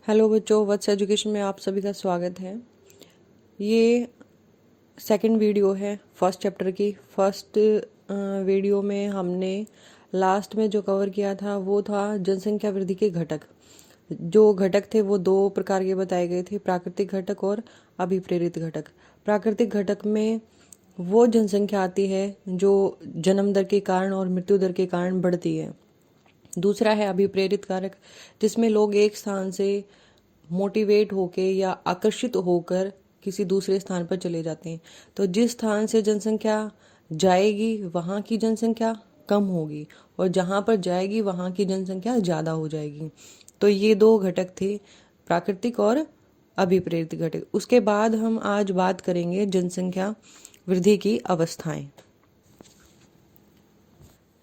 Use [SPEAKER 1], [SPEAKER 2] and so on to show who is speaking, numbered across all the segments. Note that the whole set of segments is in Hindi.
[SPEAKER 1] हेलो बच्चों, वत्स एजुकेशन में आप सभी का स्वागत है। ये सेकंड वीडियो है फर्स्ट चैप्टर की। फर्स्ट वीडियो में हमने लास्ट में जो कवर किया था वो था जनसंख्या वृद्धि के घटक। जो घटक थे वो दो प्रकार के बताए गए थे, प्राकृतिक घटक और अभिप्रेरित घटक। प्राकृतिक घटक में वो जनसंख्या आती है जो जन्म दर के कारण और मृत्यु दर के कारण बढ़ती है। दूसरा है अभिप्रेरित कारक, जिसमें लोग एक स्थान से मोटिवेट होके या आकर्षित होकर किसी दूसरे स्थान पर चले जाते हैं। तो जिस स्थान से जनसंख्या जाएगी वहाँ की जनसंख्या कम होगी और जहाँ पर जाएगी वहाँ की जनसंख्या ज़्यादा हो जाएगी। तो ये दो घटक थे, प्राकृतिक और अभिप्रेरित घटक। उसके बाद हम आज बात करेंगे जनसंख्या वृद्धि की अवस्थाएं।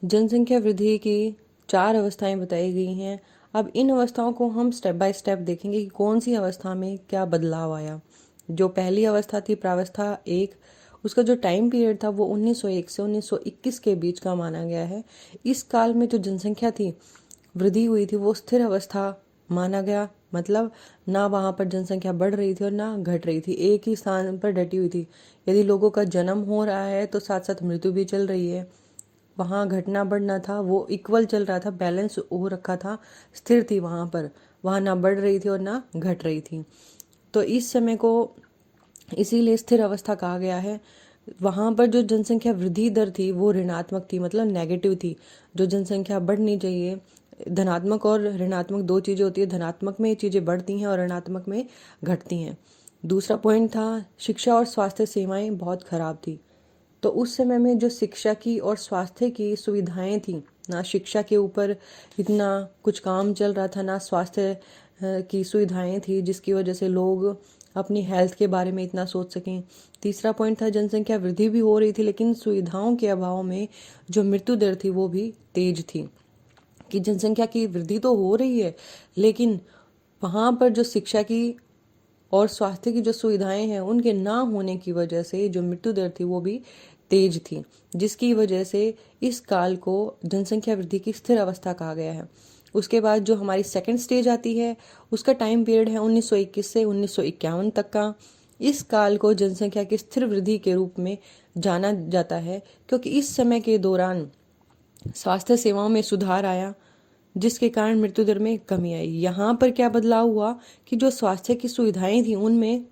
[SPEAKER 1] जनसंख्या वृद्धि की 4 अवस्थाएं बताई गई हैं। अब इन अवस्थाओं को हम स्टेप बाय स्टेप देखेंगे कि कौन सी अवस्था में क्या बदलाव आया। जो पहली अवस्था थी प्रावस्था 1, उसका जो टाइम पीरियड था वो 1901 से 1921 के बीच का माना गया है। इस काल में जो जनसंख्या थी वृद्धि हुई थी वो स्थिर अवस्था माना गया, मतलब ना वहाँ पर जनसंख्या बढ़ रही थी और ना घट रही थी, एक ही स्थान पर डटी हुई थी। यदि लोगों का जन्म हो रहा है तो साथ साथ मृत्यु भी चल रही है। वहाँ घटना बढ़ना था वो इक्वल चल रहा था, बैलेंस हो रखा था, स्थिर थी वहाँ पर। वहाँ ना बढ़ रही थी और ना घट रही थी। तो इस समय को इसीलिए स्थिर अवस्था कहा गया है। वहाँ पर जो जनसंख्या वृद्धि दर थी वो ऋणात्मक थी, मतलब नेगेटिव थी। जो जनसंख्या बढ़नी चाहिए, धनात्मक और ऋणात्मक दो चीज़ें होती है, धनात्मक में ये चीज़ें बढ़ती हैं और ऋणात्मक में घटती हैं। दूसरा पॉइंट था शिक्षा और स्वास्थ्य सेवाएं बहुत खराब थी। तो उस समय में जो शिक्षा की और स्वास्थ्य की सुविधाएं थी, ना शिक्षा के ऊपर इतना कुछ काम चल रहा था, ना स्वास्थ्य की सुविधाएं थी जिसकी वजह से लोग अपनी हेल्थ के बारे में इतना सोच सकें। तीसरा पॉइंट था जनसंख्या वृद्धि भी हो रही थी लेकिन सुविधाओं के अभाव में जो मृत्यु दर थी वो भी तेज थी। कि जनसंख्या की वृद्धि तो हो रही है लेकिन वहाँ पर जो शिक्षा की और स्वास्थ्य की जो सुविधाएं हैं उनके ना होने की वजह से जो मृत्यु दर थी वो भी तेज थी, जिसकी वजह से इस काल को जनसंख्या वृद्धि की स्थिर अवस्था कहा गया है। उसके बाद जो हमारी सेकंड स्टेज आती है उसका टाइम पीरियड है 1921 से 1951 तक का। इस काल को जनसंख्या की स्थिर वृद्धि के रूप में जाना जाता है क्योंकि इस समय के दौरान स्वास्थ्य सेवाओं में सुधार आया जिसके कारण मृत्यु दर में कमी आई। यहाँ पर क्या बदलाव हुआ कि जो स्वास्थ्य की सुविधाएं थी उनमें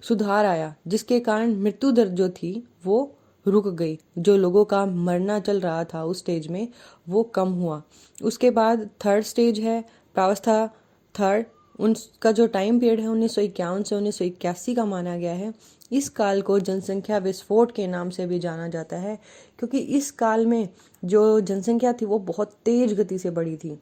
[SPEAKER 1] सुधार आया जिसके कारण मृत्यु दर जो थी वो रुक गई। जो लोगों का मरना चल रहा था उस स्टेज में वो कम हुआ। उसके बाद थर्ड स्टेज है प्रावस्था थर्ड। उनका जो टाइम पीरियड है 1951 से 1981 का माना गया है। इस काल को जनसंख्या विस्फोट के नाम से भी जाना जाता है क्योंकि इस काल में जो जनसंख्या थी वो बहुत तेज गति से बढ़ी थी।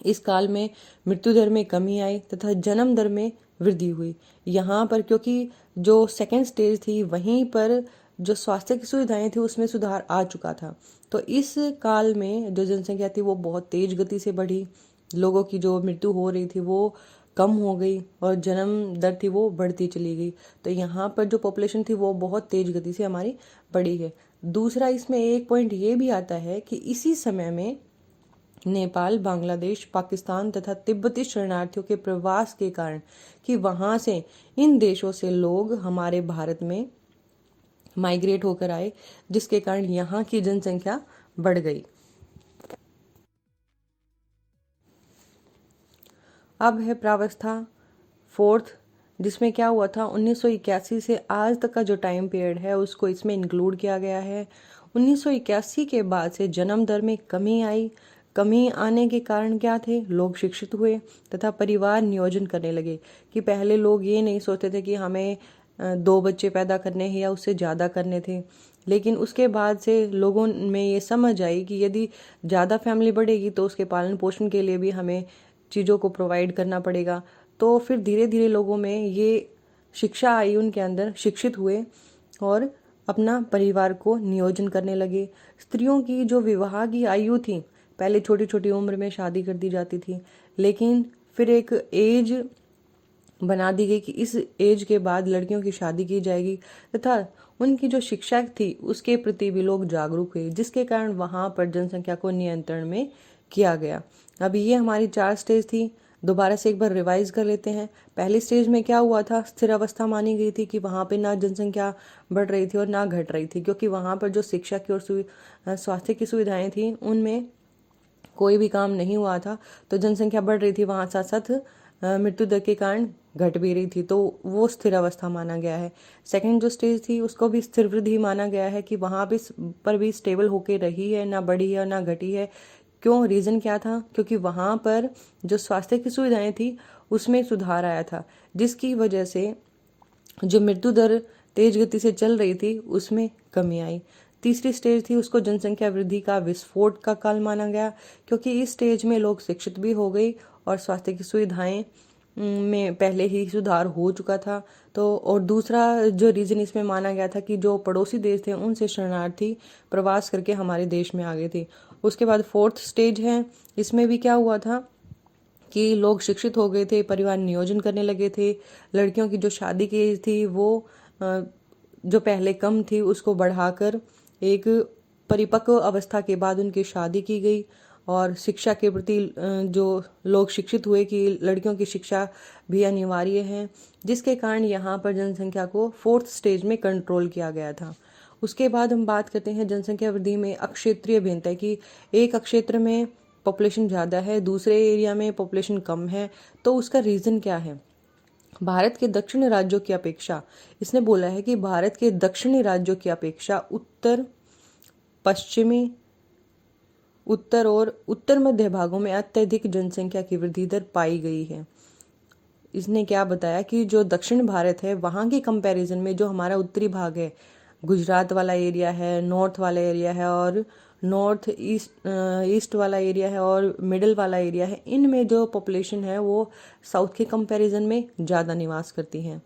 [SPEAKER 1] इस काल में मृत्यु दर में कमी आई तथा जन्म दर में वृद्धि हुई। यहाँ पर क्योंकि जो सेकेंड स्टेज थी वहीं पर जो स्वास्थ्य की सुविधाएं थी उसमें सुधार आ चुका था। तो इस काल में जो जनसंख्या थी वो बहुत तेज गति से बढ़ी, लोगों की जो मृत्यु हो रही थी वो कम हो गई और जन्म दर थी वो बढ़ती चली गई। तो यहाँ पर जो पॉपुलेशन थी वो बहुत तेज गति से हमारी बढ़ी है। दूसरा इसमें एक पॉइंट ये भी आता है कि इसी समय में नेपाल, बांग्लादेश, पाकिस्तान तथा तिब्बती शरणार्थियों के प्रवास के कारण कि वहाँ से इन देशों से लोग हमारे भारत में माइग्रेट होकर आए जिसके कारण यहाँ की जनसंख्या बढ़ गई। अब है प्रावस्था फोर्थ, जिसमें क्या हुआ था 1981 से आज तक का जो टाइम पीरियड है उसको इसमें इंक्लूड किया गया है। 1981 के बाद से जन्म दर में कमी आई। कमी आने के कारण क्या थे, लोग शिक्षित हुए तथा परिवार नियोजन करने लगे। कि पहले लोग ये नहीं सोचते थे कि हमें 2 बच्चे पैदा करने हैं या उससे ज़्यादा करने थे, लेकिन उसके बाद से लोगों में ये समझ आई कि यदि ज़्यादा फैमिली बढ़ेगी तो उसके पालन पोषण के लिए भी हमें चीज़ों को प्रोवाइड करना पड़ेगा। तो फिर धीरे धीरे लोगों में ये शिक्षा आई, उनके अंदर शिक्षित हुए और अपना परिवार को नियोजन करने लगे। स्त्रियों की जो विवाह की आयु थी, पहले छोटी छोटी उम्र में शादी कर दी जाती थी, लेकिन फिर एक एज बना दी गई कि इस एज के बाद लड़कियों की शादी की जाएगी तथा उनकी जो शिक्षा थी उसके प्रति भी लोग जागरूक हुए जिसके कारण वहाँ पर जनसंख्या को नियंत्रण में किया गया। अब ये हमारी 4 स्टेज थी, दोबारा से एक बार रिवाइज कर लेते हैं। पहली स्टेज में क्या हुआ था, स्थिर अवस्था मानी गई थी कि वहाँ पे ना जनसंख्या बढ़ रही थी और ना घट रही थी, क्योंकि वहाँ पर जो शिक्षा की और स्वास्थ्य की सुविधाएं थी उनमें कोई भी काम नहीं हुआ था। तो जनसंख्या बढ़ रही थी, वहाँ साथ साथ मृत्यु दर के कारण घट भी रही थी, तो वो स्थिर अवस्था माना गया है। सेकंड जो स्टेज थी उसको भी स्थिर वृद्धि माना गया है कि वहाँ भी पर भी स्टेबल होके रही है, ना बढ़ी है ना घटी है। क्यों, रीज़न क्या था, क्योंकि वहाँ पर जो स्वास्थ्य की सुविधाएं थी उसमें सुधार आया था, जिसकी वजह से जो मृत्यु दर तेज गति से चल रही थी उसमें कमी आई। तीसरी स्टेज थी उसको जनसंख्या वृद्धि का विस्फोट का काल माना गया, क्योंकि इस स्टेज में लोग शिक्षित भी हो गई और स्वास्थ्य की सुविधाएं में पहले ही सुधार हो चुका था। तो और दूसरा जो रीज़न इसमें माना गया था कि जो पड़ोसी देश थे उनसे शरणार्थी प्रवास करके हमारे देश में आ गए थे। उसके बाद फोर्थ स्टेज है, इसमें भी क्या हुआ था कि लोग शिक्षित हो गए थे, परिवार नियोजन करने लगे थे, लड़कियों की जो शादी की एज थी वो जो पहले कम थी उसको बढ़ाकर एक परिपक्व अवस्था के बाद उनकी शादी की गई, और शिक्षा के प्रति जो लोग शिक्षित हुए कि लड़कियों की शिक्षा भी अनिवार्य है, जिसके कारण यहाँ पर जनसंख्या को फोर्थ स्टेज में कंट्रोल किया गया था। उसके बाद हम बात करते हैं जनसंख्या वृद्धि में अक्षेत्रीय भिन्नता की। एक क्षेत्र में पॉपुलेशन ज़्यादा है, दूसरे एरिया में पॉपुलेशन कम है, तो उसका रीज़न क्या है। भारत के दक्षिणी राज्यों की अपेक्षा, इसने बोला है कि भारत के दक्षिणी राज्यों की अपेक्षा उत्तर, पश्चिमी, उत्तर और उत्तर मध्य भागों में अत्यधिक जनसंख्या की वृद्धि दर पाई गई है। इसने क्या बताया कि जो दक्षिण भारत है वहाँ के कंपैरिजन में जो हमारा उत्तरी भाग है, गुजरात वाला एरिया है, नॉर्थ वाला एरिया है और नॉर्थ ईस्ट वाला एरिया है और मिडिल वाला एरिया है, इनमें जो पॉपुलेशन है वो साउथ के कंपैरिजन में ज़्यादा निवास करती है।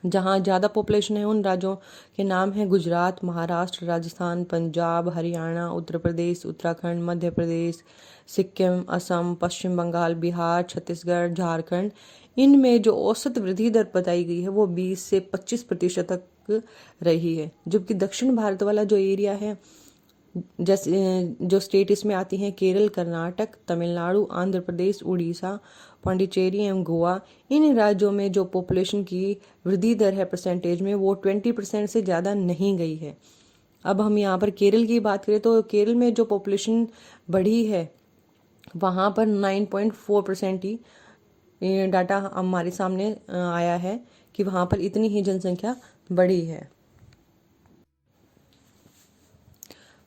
[SPEAKER 1] जहाँ ज़्यादा पॉपुलेशन है उन राज्यों के नाम हैं गुजरात, महाराष्ट्र, राजस्थान, पंजाब, हरियाणा, उत्तर प्रदेश, उत्तराखंड, मध्य प्रदेश, सिक्किम, असम, पश्चिम बंगाल, बिहार, छत्तीसगढ़, झारखंड। इनमें जो औसत वृद्धि दर बताई गई है वो 20 से 25% तक रही है, जबकि दक्षिण भारत वाला जो एरिया है, जैसे जो स्टेट इसमें आती हैं केरल, कर्नाटक, तमिलनाडु, आंध्र प्रदेश, उड़ीसा, पांडिचेरी एवं गोवा, इन राज्यों में जो पॉपुलेशन की वृद्धि दर है परसेंटेज में वो 20% से ज़्यादा नहीं गई है। अब हम यहाँ पर केरल की बात करें तो केरल में जो पॉपुलेशन बढ़ी है वहाँ पर 9.4% ही डाटा हमारे सामने आया है कि वहाँ पर इतनी ही जनसंख्या बढ़ी है।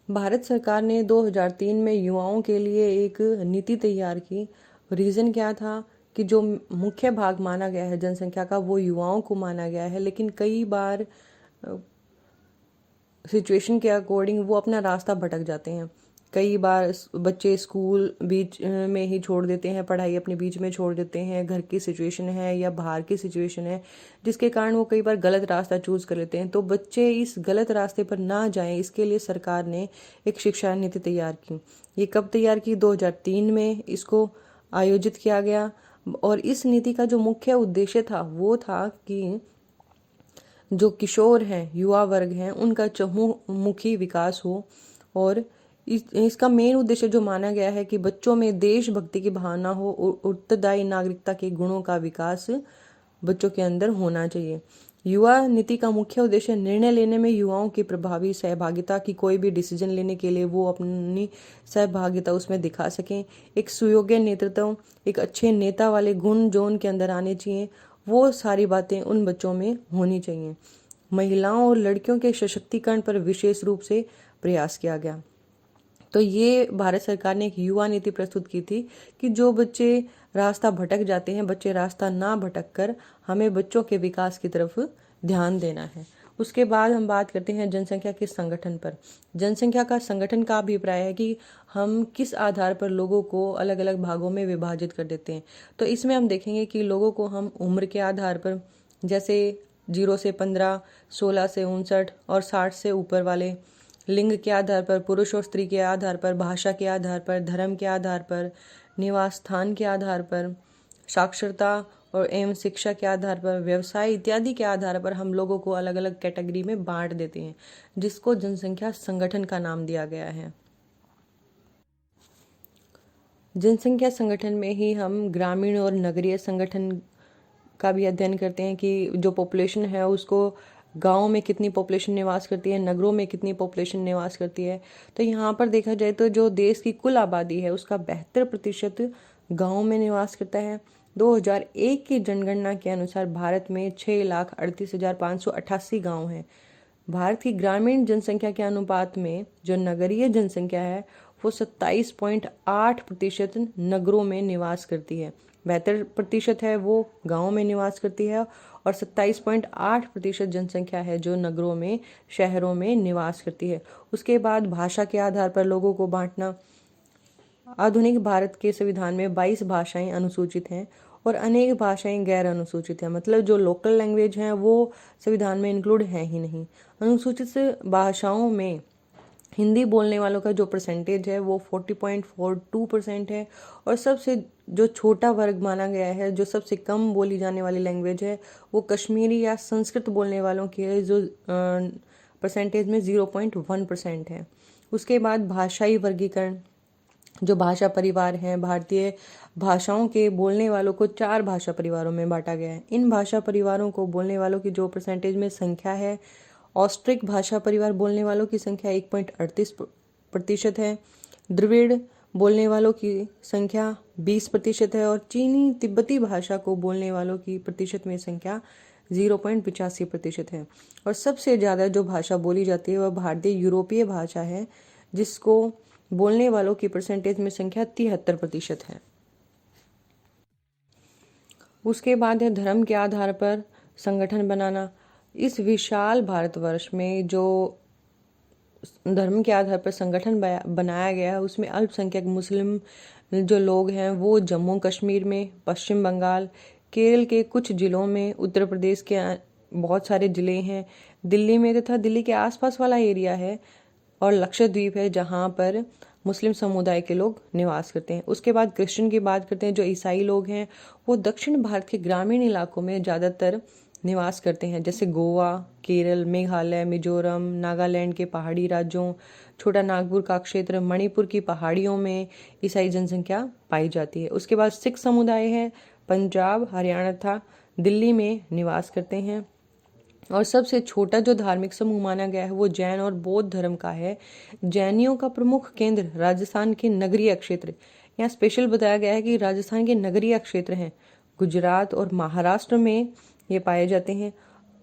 [SPEAKER 1] भारत सरकार ने 2003 में युवाओं के लिए एक नीति तैयार की। रीज़न क्या था कि जो मुख्य भाग माना गया है जनसंख्या का वो युवाओं को माना गया है, लेकिन कई बार सिचुएशन के अकॉर्डिंग वो अपना रास्ता भटक जाते हैं। कई बार बच्चे स्कूल बीच में ही छोड़ देते हैं, पढ़ाई अपने बीच में छोड़ देते हैं, घर की सिचुएशन है या बाहर की सिचुएशन है जिसके कारण वो कई बार गलत रास्ता चूज़ कर लेते हैं। तो बच्चे इस गलत रास्ते पर ना जाएं, इसके लिए सरकार ने एक शिक्षा नीति तैयार की। ये कब तैयार की, 2003 में इसको आयोजित किया गया। और इस नीति का जो मुख्य उद्देश्य था वो था कि जो किशोर हैं, युवा वर्ग हैं, उनका चहुमुखी विकास हो। और इसका मेन उद्देश्य जो माना गया है कि बच्चों में देशभक्ति की भावना हो, उत्तरदायी नागरिकता के गुणों का विकास बच्चों के अंदर होना चाहिए। युवा नीति का मुख्य उद्देश्य निर्णय लेने में युवाओं की प्रभावी सहभागिता, की कोई भी डिसीजन लेने के लिए वो अपनी सहभागिता उसमें दिखा सकें। एक सुयोग्य नेतृत्व, एक अच्छे नेता वाले गुण जो उनके अंदर आने चाहिए, वो सारी बातें उन बच्चों में होनी चाहिए। महिलाओं और लड़कियों के सशक्तिकरण पर विशेष रूप से प्रयास किया गया। तो ये भारत सरकार ने एक युवा नीति प्रस्तुत की थी कि जो बच्चे रास्ता भटक जाते हैं, बच्चे रास्ता ना भटक कर हमें बच्चों के विकास की तरफ ध्यान देना है। उसके बाद हम बात करते हैं जनसंख्या के संगठन पर। जनसंख्या का संगठन का अभिप्राय है कि हम किस आधार पर लोगों को अलग अलग भागों में विभाजित कर देते हैं। तो इसमें हम देखेंगे कि लोगों को हम उम्र के आधार पर, जैसे 0 से 15, 16 से 59 और 60 से ऊपर वाले, लिंग के आधार पर, पुरुष और स्त्री के आधार पर, भाषा के आधार पर, धर्म के आधार पर, निवास स्थान के आधार पर, साक्षरता और एवं शिक्षा के आधार पर, व्यवसाय इत्यादि के आधार पर हम लोगों को अलग अलग कैटेगरी में बांट देते हैं, जिसको जनसंख्या संगठन का नाम दिया गया है। जनसंख्या संगठन में ही हम ग्रामीण और नगरीय संगठन का भी अध्ययन करते हैं कि जो पॉपुलेशन है उसको गाँव में कितनी पॉपुलेशन निवास करती है, नगरों में कितनी पॉपुलेशन निवास करती है। तो यहाँ पर देखा जाए तो जो देश की कुल आबादी है उसका 72% गाँव में निवास करता है। 2001 की जनगणना के अनुसार भारत में 6,38,588 गाँव हैं। भारत की ग्रामीण जनसंख्या के अनुपात में जो नगरीय जनसंख्या है वो 27.8% नगरों में निवास करती है, 72% है वो गाँव में निवास करती है और 27.8% जनसंख्या है जो नगरों में, शहरों में निवास करती है। उसके बाद भाषा के आधार पर लोगों को बांटना। आधुनिक भारत के संविधान में 22 भाषाएं अनुसूचित हैं और अनेक भाषाएं गैर अनुसूचित हैं, मतलब जो लोकल लैंग्वेज हैं वो संविधान में इंक्लूड है ही नहीं। अनुसूचित भाषाओं में हिंदी बोलने वालों का जो परसेंटेज है वो 40.42% है और सबसे जो छोटा वर्ग माना गया है, जो सबसे कम बोली जाने वाली लैंग्वेज है वो कश्मीरी या संस्कृत बोलने वालों की है, जो परसेंटेज में 0.1% है। उसके बाद भाषाई वर्गीकरण। जो भाषा परिवार हैं, भारतीय भाषाओं के बोलने वालों को 4 भाषा परिवारों में बांटा गया है। इन भाषा परिवारों को बोलने वालों की जो परसेंटेज में संख्या है, ऑस्ट्रिक भाषा परिवार बोलने वालों की संख्या 1.38% है, द्रविड़ बोलने वालों की संख्या 20% है और चीनी तिब्बती भाषा को बोलने वालों की प्रतिशत में संख्या 0.85% है। और सबसे ज़्यादा जो भाषा बोली जाती है वह भारतीय यूरोपीय भाषा है, जिसको बोलने वालों की परसेंटेज में संख्या 73% है। उसके बाद है धर्म के आधार पर संगठन बनाना। इस विशाल भारतवर्ष में जो धर्म के आधार पर संगठन बनाया गया है उसमें अल्पसंख्यक मुस्लिम जो लोग हैं वो जम्मू कश्मीर में, पश्चिम बंगाल, केरल के कुछ जिलों में, उत्तर प्रदेश के बहुत सारे ज़िले हैं, दिल्ली में तथा दिल्ली के आसपास वाला एरिया है और लक्षद्वीप है जहाँ पर मुस्लिम समुदाय के लोग निवास करते हैं। उसके बाद क्रिश्चियन की बात करते हैं। जो ईसाई लोग हैं वो दक्षिण भारत के ग्रामीण इलाकों में ज़्यादातर निवास करते हैं, जैसे गोवा, केरल, मेघालय, मिजोरम, नागालैंड के पहाड़ी राज्यों, छोटा नागपुर का क्षेत्र, मणिपुर की पहाड़ियों में ईसाई जनसंख्या पाई जाती है। उसके बाद सिख समुदाय है, पंजाब, हरियाणा तथा दिल्ली में निवास करते हैं। और सबसे छोटा जो धार्मिक समूह माना गया है वो जैन और बौद्ध धर्म का है। जैनियों का प्रमुख केंद्र राजस्थान के नगरीय क्षेत्र, यहाँ स्पेशल बताया गया है कि राजस्थान के नगरीय क्षेत्र हैं, गुजरात और महाराष्ट्र में ये पाए जाते हैं।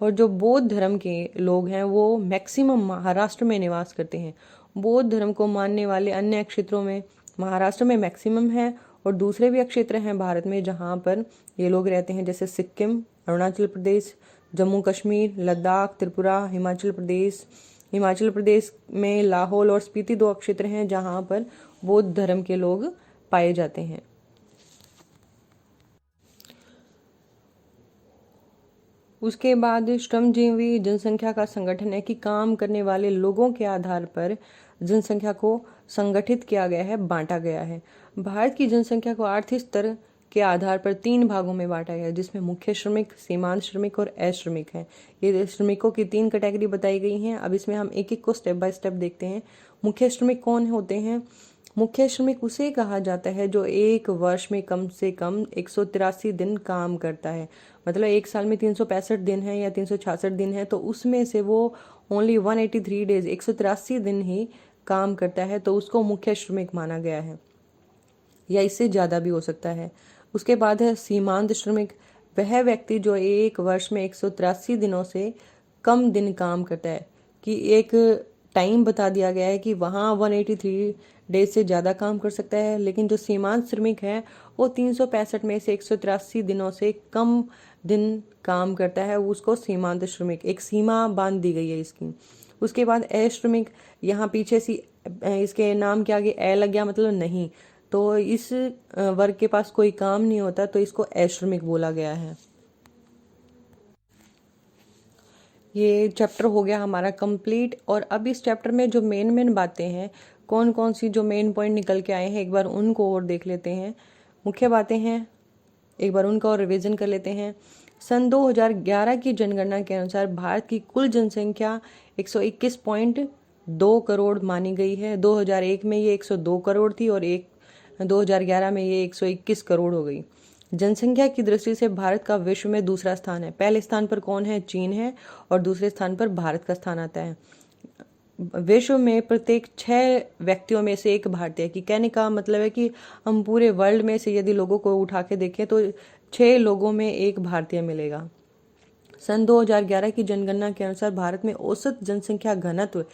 [SPEAKER 1] और जो बौद्ध धर्म के लोग हैं वो मैक्सिमम महाराष्ट्र में निवास करते हैं। बौद्ध धर्म को मानने वाले अन्य क्षेत्रों में महाराष्ट्र में मैक्सिमम है और दूसरे भी क्षेत्र हैं भारत में जहाँ पर ये लोग रहते हैं, जैसे सिक्किम, अरुणाचल प्रदेश, जम्मू कश्मीर, लद्दाख, त्रिपुरा, हिमाचल प्रदेश। हिमाचल प्रदेश में लाहौल और स्पीति 2 क्षेत्र हैं जहाँ पर बौद्ध धर्म के लोग पाए जाते हैं। उसके बाद श्रमजीवी जनसंख्या का संगठन है कि काम करने वाले लोगों के आधार पर जनसंख्या को संगठित किया गया है, बांटा गया है। भारत की जनसंख्या को आर्थिक स्तर के आधार पर 3 भागों में बांटा गया है, जिसमें मुख्य श्रमिक, सीमांत श्रमिक और अश्रमिक हैं। ये श्रमिकों की 3 कैटेगरी बताई गई हैं। अब इसमें हम एक एक को स्टेप बाय स्टेप देखते हैं। मुख्य श्रमिक कौन होते हैं? मुख्य श्रमिक उसे कहा जाता है जो एक वर्ष में कम से कम 183 दिन काम करता है। मतलब एक साल में 365 दिन है या 366 दिन है, तो उसमें से वो ओनली 183 डेज, 183 दिन ही काम करता है, तो उसको मुख्य श्रमिक माना गया है, या इससे ज़्यादा भी हो सकता है। उसके बाद है सीमांत श्रमिक। वह व्यक्ति जो एक वर्ष में 183 दिनों से कम दिन काम करता है, कि एक टाइम बता दिया गया है कि वहाँ 183 डेज से ज़्यादा काम कर सकता है, लेकिन जो सीमांत श्रमिक है वो 365 में से 183 दिनों से कम दिन काम करता है, उसको सीमांत श्रमिक, एक सीमा बांध दी गई है इसकी। उसके बाद अश्रमिक, यहाँ पीछे सी इसके नाम के आगे ए लग गया, मतलब नहीं, तो इस वर्ग के पास कोई काम नहीं होता, तो इसको अश्रमिक बोला गया है। ये चैप्टर हो गया हमारा कंप्लीट। और अब इस चैप्टर में जो मेन बातें हैं, कौन कौन सी जो मेन पॉइंट निकल के आए हैं, एक बार उनको और देख लेते हैं। मुख्य बातें हैं, एक बार उनका और रिवीजन कर लेते हैं। सन 2011 की जनगणना के अनुसार भारत की कुल जनसंख्या 121.2 करोड़ मानी गई है। 2001 में ये 102 करोड़ थी और 2011 में ये 121 करोड़ हो गई। जनसंख्या की दृष्टि से भारत का विश्व में दूसरा स्थान है। पहले स्थान पर कौन है? चीन है, और दूसरे स्थान पर भारत का स्थान आता है। विश्व में प्रत्येक 6 व्यक्तियों में से एक भारतीय की, कहने का मतलब है कि हम पूरे वर्ल्ड में से यदि लोगों को उठा के देखें तो 6 लोगों में एक भारतीय मिलेगा। सन 2011 की जनगणना के अनुसार भारत में औसत जनसंख्या घनत्व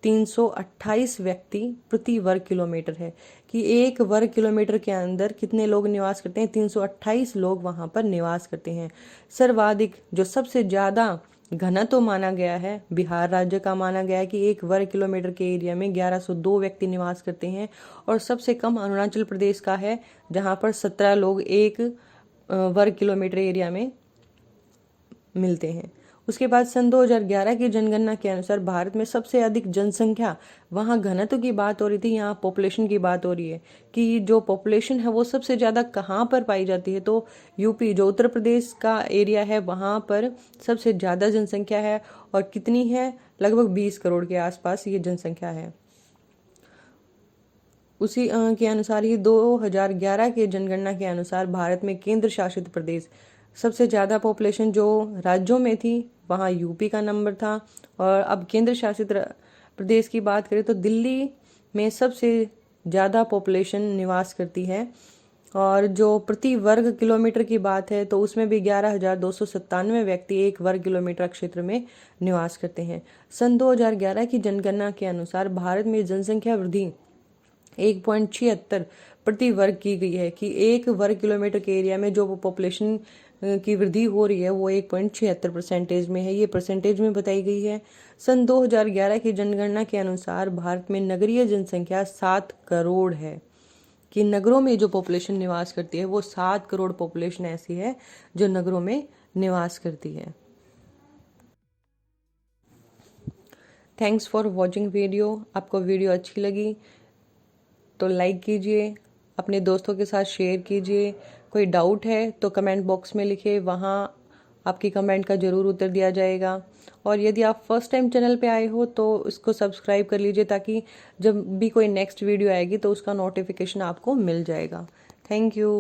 [SPEAKER 1] 328 व्यक्ति प्रति वर्ग किलोमीटर है, कि एक वर्ग किलोमीटर के अंदर कितने लोग निवास करते हैं? 328 लोग वहां पर निवास करते हैं। सर्वाधिक जो सबसे ज़्यादा घनत्व माना गया है बिहार राज्य का माना गया है कि एक वर्ग किलोमीटर के एरिया में 1102 व्यक्ति निवास करते हैं, और सबसे कम अरुणाचल प्रदेश का है जहां पर 17 लोग एक वर्ग किलोमीटर एरिया में मिलते हैं। उसके बाद सन 2011 की जनगणना के अनुसार भारत में सबसे अधिक जनसंख्या, वहाँ घनत्व की बात हो रही थी, यहाँ पॉपुलेशन की बात हो रही है कि जो पॉपुलेशन है वो सबसे ज़्यादा कहाँ पर पाई जाती है? तो यूपी, जो उत्तर प्रदेश का एरिया है, वहाँ पर सबसे ज़्यादा जनसंख्या है। और कितनी है? लगभग 20 करोड़ के आसपास ये जनसंख्या है। उसी के अनुसार ही 2011 के जनगणना के अनुसार भारत में केंद्र शासित प्रदेश, सबसे ज़्यादा पॉपुलेशन जो राज्यों में थी वहाँ यूपी का नंबर था। और अब केंद्र शासित प्रदेश की बात करें तो दिल्ली में सबसे ज़्यादा पॉपुलेशन निवास करती है। और जो प्रति वर्ग किलोमीटर की बात है तो उसमें भी 11,297 व्यक्ति एक वर्ग किलोमीटर क्षेत्र में निवास करते हैं। सन 2011 की जनगणना के अनुसार भारत में जनसंख्या वृद्धि 1.76 प्रति वर्ग की गई है, कि एक वर्ग किलोमीटर के एरिया में जो पॉपुलेशन की वृद्धि हो रही है वो 1.76% में है। ये परसेंटेज में बताई गई है। सन 2011 की जनगणना के अनुसार भारत में नगरीय जनसंख्या 7 करोड़ है, कि नगरों में जो पॉपुलेशन निवास करती है वो 7 करोड़ पॉपुलेशन ऐसी है जो नगरों में निवास करती है। Thanks for watching video. आपको वीडियो अच्छी लगी तो लाइक कीजिए, अपने दोस्तों के साथ शेयर कीजिए। कोई डाउट है तो कमेंट बॉक्स में लिखिए, वहाँ आपकी कमेंट का ज़रूर उत्तर दिया जाएगा। और यदि आप फर्स्ट टाइम चैनल पे आए हो तो इसको सब्सक्राइब कर लीजिए, ताकि जब भी कोई नेक्स्ट वीडियो आएगी तो उसका नोटिफिकेशन आपको मिल जाएगा। Thank you.